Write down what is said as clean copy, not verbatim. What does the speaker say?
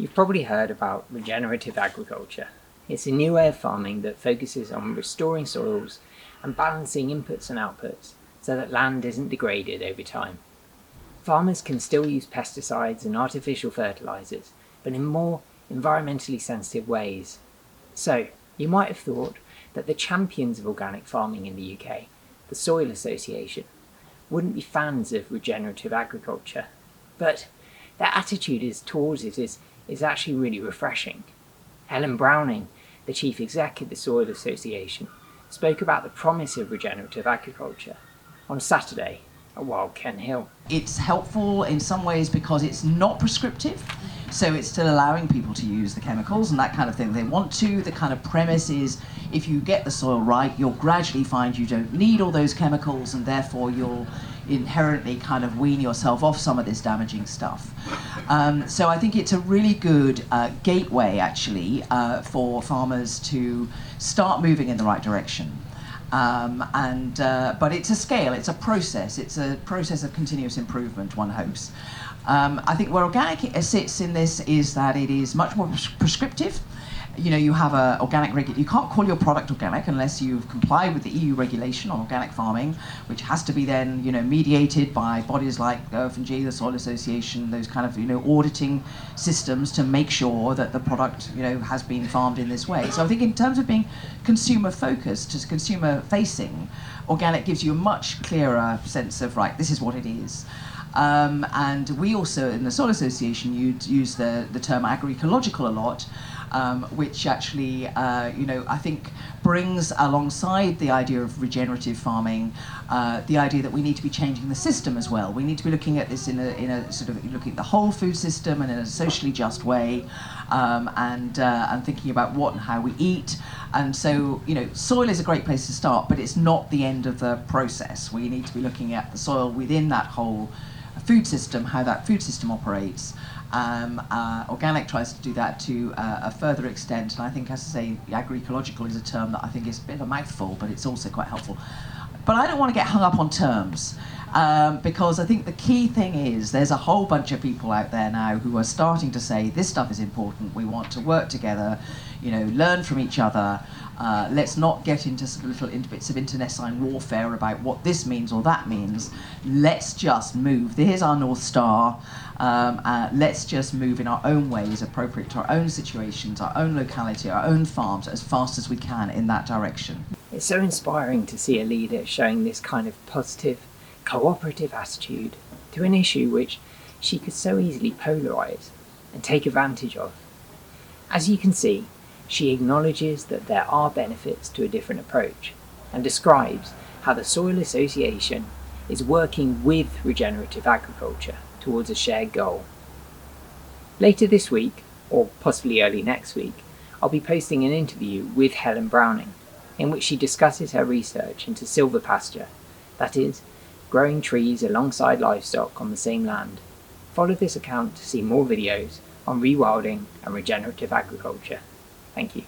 You've probably heard about regenerative agriculture. It's a new way of farming that focuses on restoring soils and balancing inputs and outputs so that land isn't degraded over time. Farmers can still use pesticides and artificial fertilisers, but in more environmentally sensitive ways. So, you might have thought that the champions of organic farming in the UK, the Soil Association, wouldn't be fans of regenerative agriculture, but their attitude towards it is actually really refreshing. Helen Browning, the chief exec of the Soil Association, spoke about the promise of regenerative agriculture on Saturday at Wild Ken Hill. It's helpful in some ways because it's not prescriptive, so it's still allowing people to use the chemicals and that kind of thing they want to. The kind of premise is if you get the soil right, you'll gradually find you don't need all those chemicals, and therefore you'll inherently kind of wean yourself off some of this damaging stuff. So I think it's a really good gateway actually for farmers to start moving in the right direction. But it's a scale, it's a process of continuous improvement, one hopes. I think where organic sits in this is that it is much more prescriptive. You know, you have a organic you can't call your product organic unless you've complied with the EU regulation on organic farming, which has to be then, you know, mediated by bodies like the OF&G, the Soil Association, those kind of, you know, auditing systems to make sure that the product, you know, has been farmed in this way. So I think in terms of being consumer focused, just consumer facing, organic gives you a much clearer sense of, right, this is what it is. And we also, in the Soil Association, use the term agroecological a lot, which actually, you know, I think brings alongside the idea of regenerative farming, the idea that we need to be changing the system as well. We need to be looking at this in a sort of looking at the whole food system and in a socially just way, and thinking about what and how we eat. And so, you know, soil is a great place to start, but it's not the end of the process. We need to be looking at the soil within that whole food system, how that food system operates. Organic tries to do that to a further extent, and I think, as I say, agroecological is a term that I think is a bit of a mouthful, but it's also quite helpful. But I don't want to get hung up on terms, because I think the key thing is there's a whole bunch of people out there now who are starting to say this stuff is important, we want to work together, you know, learn from each other. Let's not get into sort of little bits of internecine warfare about what this means or that means. Let's just move. Here's our North Star. Let's just move in our own ways, appropriate to our own situations, our own locality, our own farms, as fast as we can in that direction. It's so inspiring to see a leader showing this kind of positive, cooperative attitude to an issue which she could so easily polarise and take advantage of. As you can see, she acknowledges that there are benefits to a different approach and describes how the Soil Association is working with regenerative agriculture towards a shared goal. Later this week, or possibly early next week, I'll be posting an interview with Helen Browning in which she discusses her research into silvopasture, that is, growing trees alongside livestock on the same land. Follow this account to see more videos on rewilding and regenerative agriculture. Thank you.